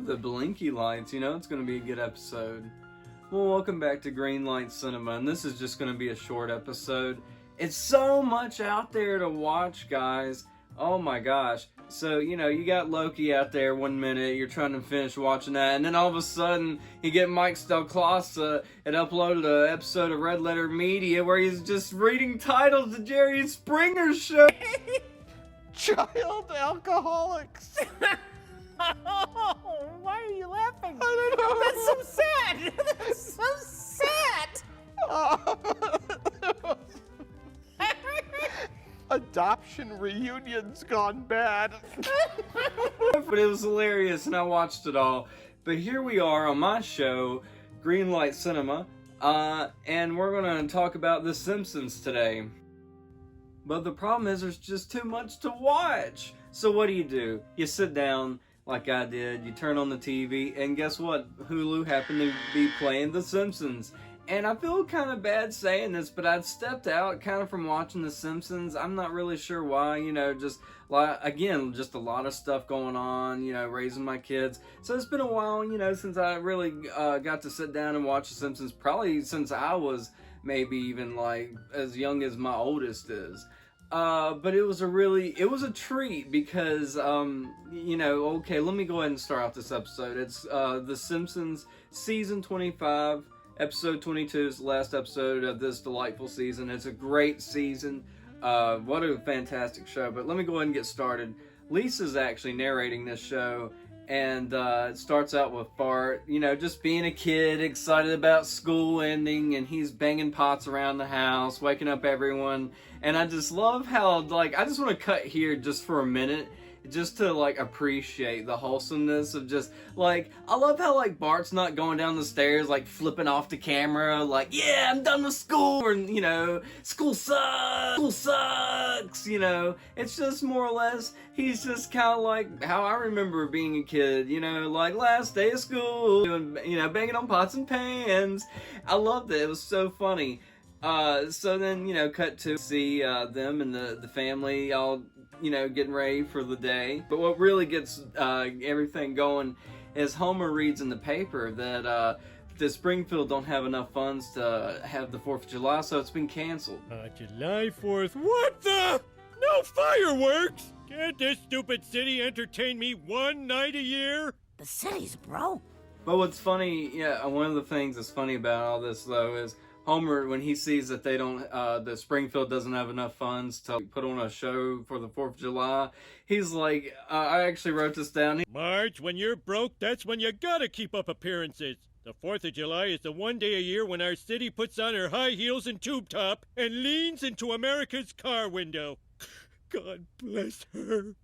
the blinky lights, it's going to be a good episode. Well, welcome back to Green Light Cinema, and this is just going to be a short episode. It's so much out there to watch, guys. Oh my gosh. So, you got Loki out there 1 minute, you're trying to finish watching that, and then all of a sudden, you get Mike Stelclasa and uploaded an episode of Red Letter Media where he's just reading titles to Jerry Springer's show. Child alcoholics. Oh, why are you laughing? I don't know. That's so sad. That's so sad. Adoption reunion's gone bad. But it was hilarious and I watched it all. But here we are on my show, Green Light Cinema, and we're going to talk about The Simpsons today. But the problem is there's just too much to watch. So what do? You sit down like I did, you turn on the TV, and guess what? Hulu happened to be playing The Simpsons. And I feel kind of bad saying this, but I'd stepped out kind of from watching The Simpsons. I'm not really sure why, just a lot of stuff going on, raising my kids. So it's been a while, since I really got to sit down and watch The Simpsons, probably since I was maybe even like as young as my oldest is. But it was a treat because, okay, let me go ahead and start off this episode. It's The Simpsons Season 25. Episode 22 is the last episode of this delightful season. It's a great season. What a fantastic show. But let me go ahead and get started. Lisa's actually narrating this show, and it starts out with Bart, just being a kid, excited about school ending, and he's banging pots around the house, waking up everyone. And I just love how, I just want to cut here just for a minute, just to appreciate the wholesomeness of just I love how Bart's not going down the stairs flipping off the camera yeah, I'm done with school, or school sucks, it's just more or less he's just kind of like how I remember being a kid, last day of school, doing banging on pots and pans. I loved it. It was so funny. So then, cut to see them and the family all, getting ready for the day. But what really gets everything going is Homer reads in the paper that the Springfield don't have enough funds to have the 4th of July, so it's been canceled. July 4th? What the? No fireworks? Can't this stupid city entertain me one night a year? The city's broke. But what's funny, one of the things that's funny about all this, though, is Homer, when he sees that they don't, that Springfield doesn't have enough funds to put on a show for the 4th of July, he's like, I actually wrote this down. Marge, when you're broke, that's when you gotta keep up appearances. The 4th of July is the one day a year when our city puts on her high heels and tube top and leans into America's car window. God bless her.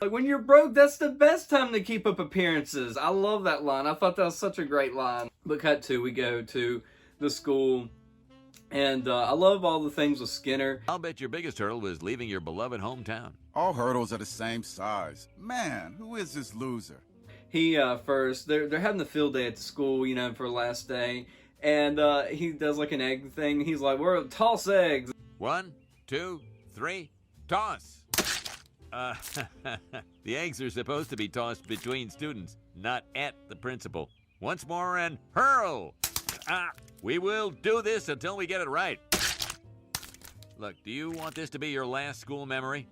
When you're broke, that's the best time to keep up appearances. I love that line. I thought that was such a great line. But cut to, we go to the school, and I love all the things with Skinner. I'll bet your biggest hurdle was leaving your beloved hometown. All hurdles are the same size. Man, who is this loser? He first, they're having the field day at the school, for the last day, and he does an egg thing. He's like, we're toss eggs. 1, 2, 3, toss. The eggs are supposed to be tossed between students, not at the principal. Once more and hurl. We will do this until we get it right. Look, do you want this to be your last school memory?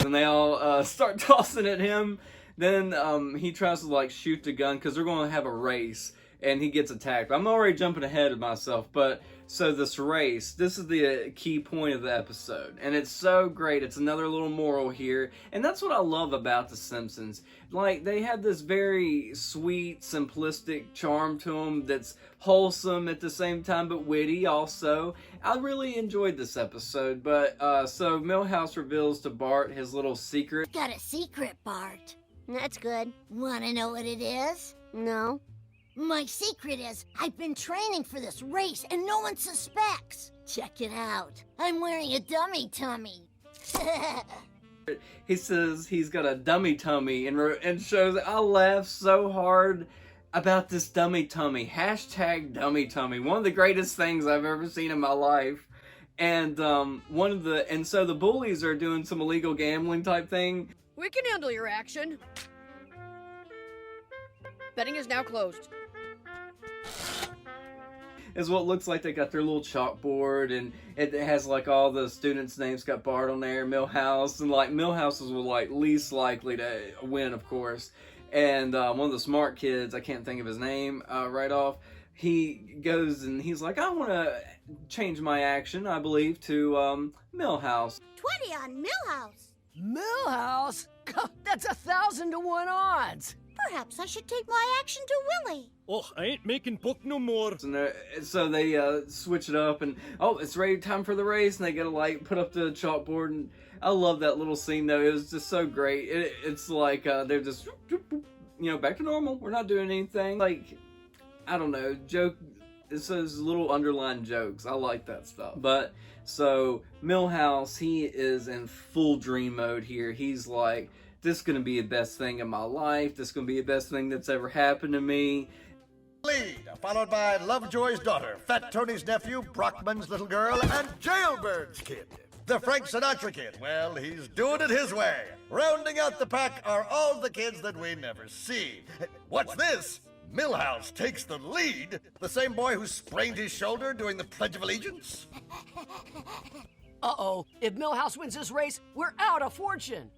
And they all start tossing at him. Then he tries to shoot the gun because they're going to have a race, and he gets attacked. I'm already jumping ahead of myself, but so this race, this is the key point of the episode, and it's so great. It's another little moral here, and that's what I love about The Simpsons. They have this very sweet, simplistic charm to them that's wholesome at the same time, but witty also. I really enjoyed this episode, but so Milhouse reveals to Bart his little secret. Got a secret, Bart. That's good. Want to know what it is? No. My secret is I've been training for this race and no one suspects. Check it out. I'm wearing a dummy tummy. He says he's got a dummy tummy and shows. I laugh so hard about this dummy tummy. Hashtag dummy tummy. One of the greatest things I've ever seen in my life. And so the bullies are doing some illegal gambling type thing. We can handle your action. Betting is now closed. Is what looks like they got their little chalkboard, and it has like all the students' names got Bart on there, Milhouse, and like Milhouse was like least likely to win, of course. And one of the smart kids, I can't think of his name right off, he goes and he's like, I want to change my action, I believe, to Milhouse. 20 on Milhouse. Milhouse? That's 1,000 to 1 odds. Perhaps I should take my action to Willie. Oh, I ain't making book no more. And so they switch it up, and oh, it's ready, time for the race, and they gotta like put up the chalkboard. And I love that little scene though. It was just so great. It's like they're just back to normal. We're not doing anything. Like, I don't know, joke. It's those little underlined jokes. I like that stuff. But so Milhouse, he is in full dream mode here. He's like, this is gonna be the best thing in my life. This is gonna be the best thing that's ever happened to me. Lead, followed by Lovejoy's daughter, Fat Tony's nephew, Brockman's little girl, and Jailbird's kid. The Frank Sinatra kid, well, he's doing it his way. Rounding out the pack are all the kids that we never see. What's this? Milhouse takes the lead? The same boy who sprained his shoulder doing the Pledge of Allegiance? Uh-oh. If Milhouse wins this race, we're out a fortune.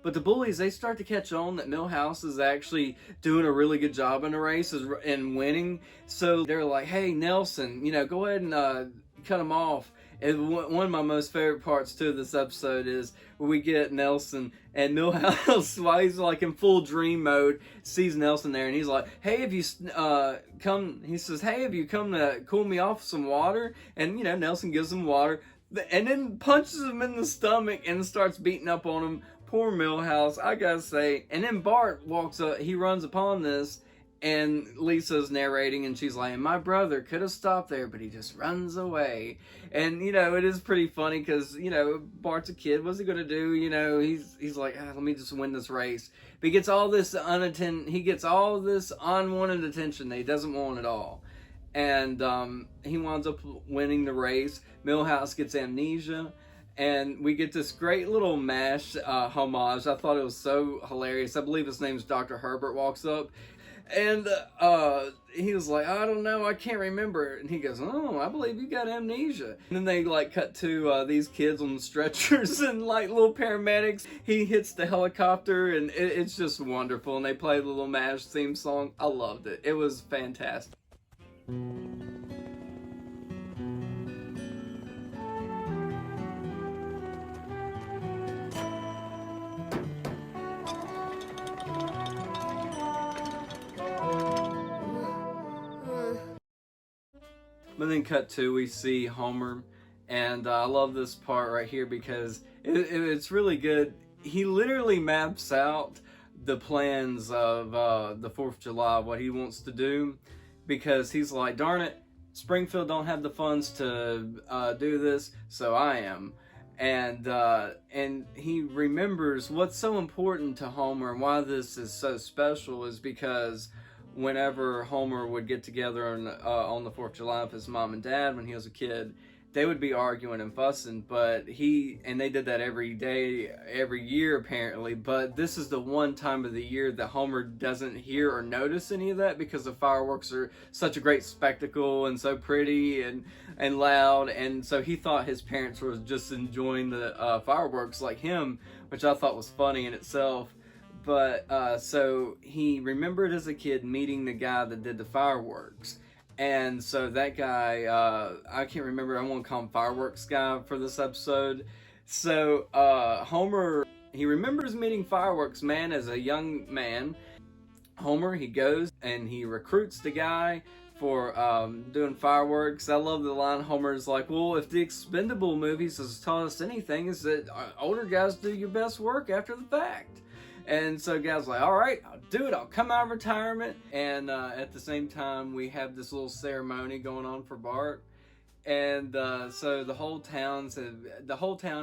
But the bullies, they start to catch on that Milhouse is actually doing a really good job in the race and winning. So they're like, hey, Nelson, go ahead and cut him off. And one of my most favorite parts, too, of this episode is where we get Nelson and Milhouse, while he's like in full dream mode, sees Nelson there. And he's like, hey, have you come to cool me off with some water? And, Nelson gives him water and then punches him in the stomach and starts beating up on him. Poor Milhouse, I gotta say. And then Bart walks up, he runs upon this, and Lisa's narrating, and she's like, my brother could have stopped there, but he just runs away. And, it is pretty funny, because, Bart's a kid, what's he gonna do? He's like, let me just win this race. But he gets all this unwanted attention that he doesn't want at all. And he winds up winning the race. Milhouse gets amnesia. And we get this great little MASH homage. I thought it was so hilarious. I believe his name's Dr. Herbert walks up. And he was like, I don't know, I can't remember. And he goes, oh, I believe you got amnesia. And then they cut to these kids on the stretchers and little paramedics. He hits the helicopter, and it's just wonderful. And they play the little MASH theme song. I loved it. It was fantastic. But then cut to, we see Homer, and I love this part right here because it's really good. He literally maps out the plans of the 4th of July, what he wants to do, because he's like, darn it, Springfield don't have the funds to do this, so I am. And he remembers what's so important to Homer and why this is so special is because whenever Homer would get together on the 4th of July with his mom and dad when he was a kid, they would be arguing and fussing, and they did that every day, every year apparently, but this is the one time of the year that Homer doesn't hear or notice any of that because the fireworks are such a great spectacle and so pretty and loud, and so he thought his parents were just enjoying the fireworks like him, which I thought was funny in itself. But so he remembered as a kid meeting the guy that did the fireworks. And so that guy, I can't remember, I want to call him Fireworks Guy for this episode. So Homer, he remembers meeting Fireworks Man as a young man. Homer, he goes and he recruits the guy for doing fireworks. I love the line Homer's like, well, if the Expendable movies has taught us anything, is that older guys do your best work after the fact. And so guy's like, all right, I'll do it. I'll come out of retirement. And at the same time, we have this little ceremony going on for Bart. And so the whole town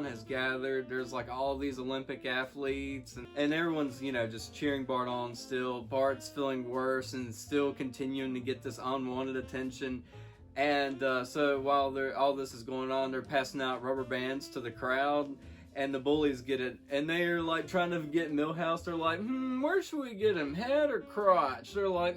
has gathered. There's like all these Olympic athletes, and everyone's just cheering Bart on still. Bart's feeling worse and still continuing to get this unwanted attention. And so while all this is going on, they're passing out rubber bands to the crowd. and the bullies get it, and they're like trying to get Milhouse. They're like, where should we get him, head or crotch? They're like,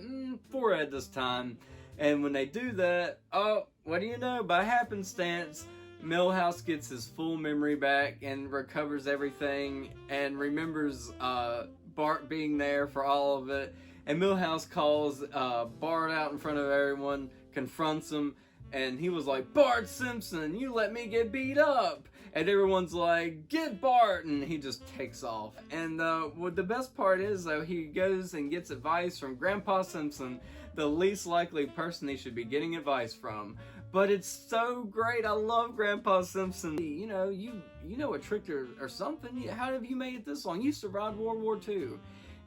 forehead this time. And when they do that, oh, what do you know, by happenstance, Milhouse gets his full memory back and recovers everything and remembers Bart being there for all of it. And Milhouse calls Bart out in front of everyone, confronts him, and he was like, Bart Simpson, you let me get beat up. And everyone's like, get Bart, and he just takes off. And what the best part is, though, he goes and gets advice from Grandpa Simpson, the least likely person he should be getting advice from. But it's so great. I love Grandpa Simpson. You know a trick or something. How have you made it this long? You survived World War II.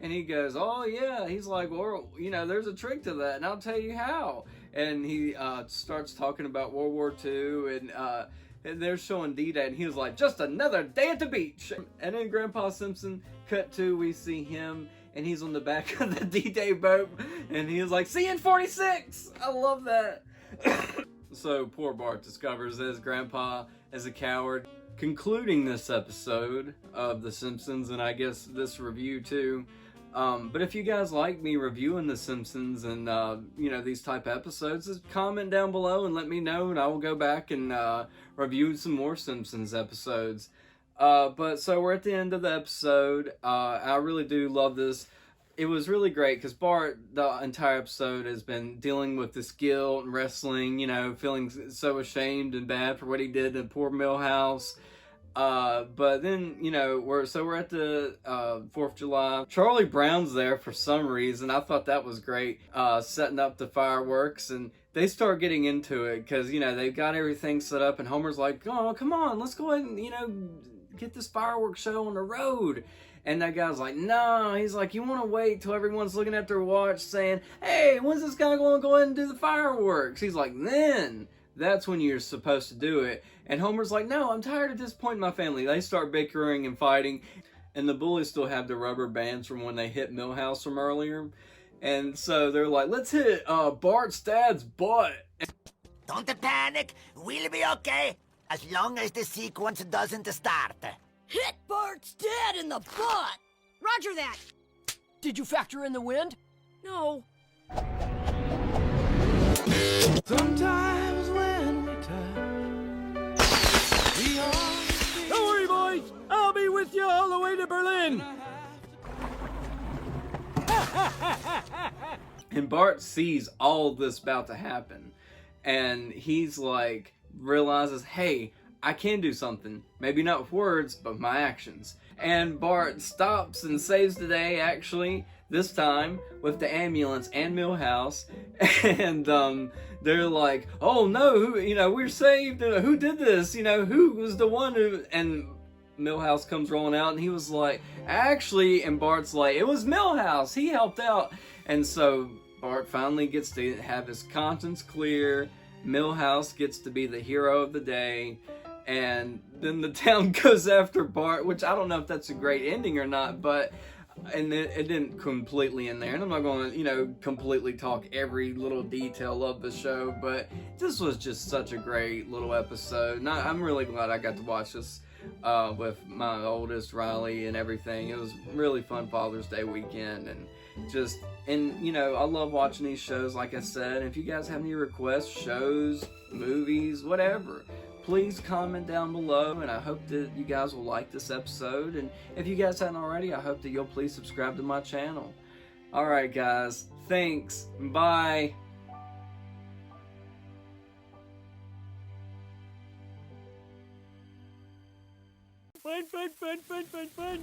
And he goes, oh yeah. He's like, well, there's a trick to that, and I'll tell you how. And he starts talking about World War II, and they're showing D-Day, and he was like, just another day at the beach. And then Grandpa Simpson, cut to, we see him, and he's on the back of the D-Day boat, and he was like, see you in 46! I love that. So poor Bart discovers his grandpa as a coward. Concluding this episode of The Simpsons, and I guess this review too. But if you guys like me reviewing The Simpsons and, these type of episodes, just comment down below and let me know, and I will go back and review some more Simpsons episodes. But so we're at the end of the episode. I really do love this. It was really great because Bart, the entire episode, has been dealing with this guilt and wrestling, feeling so ashamed and bad for what he did to poor Milhouse. But then, we're at the 4th of July. Charlie Brown's there for some reason. I thought that was great, setting up the fireworks, and they start getting into it because, they've got everything set up, and Homer's like, oh, come on, let's go ahead and, get this fireworks show on the road. And that guy's like, no. He's like, you want to wait till everyone's looking at their watch saying, hey, when's this guy going to go ahead and do the fireworks? He's like, then that's when you're supposed to do it. And Homer's like, no, I'm tired of disappointing my family. They start bickering and fighting. And the bullies still have the rubber bands from when they hit Milhouse from earlier. And so they're like, let's hit Bart's dad's butt. Don't panic. We'll be okay. As long as the sequence doesn't start. Hit Bart's dad in the butt! Roger that. Did you factor in the wind? No. Sometimes when we touch, we are... Don't worry, boys. I'll be with you all the way to Berlin. And Bart sees all this about to happen. And he's like, realizes, hey, I can do something. Maybe not with words, but my actions. And Bart stops and saves the day, actually, this time, with the ambulance and Milhouse. And they're like, oh no, we're saved. Who did this? Who was the one who... And Milhouse comes rolling out, and he was like, actually, and Bart's like, it was Milhouse. He helped out. And so Bart finally gets to have his conscience clear. Milhouse gets to be the hero of the day. And then the town goes after Bart, which I don't know if that's a great ending or not, but and it didn't completely end there. And I'm not going to, completely talk every little detail of the show, but this was just such a great little episode. And I'm really glad I got to watch this with my oldest, Riley, and everything. It was really fun Father's Day weekend, and I love watching these shows, like I said. If you guys have any requests, shows, movies, whatever, please comment down below, and I hope that you guys will like this episode. And if you guys haven't already, I hope that you'll please subscribe to my channel. Alright guys, thanks, bye! Fun, fun, fun, fun, fun, fun.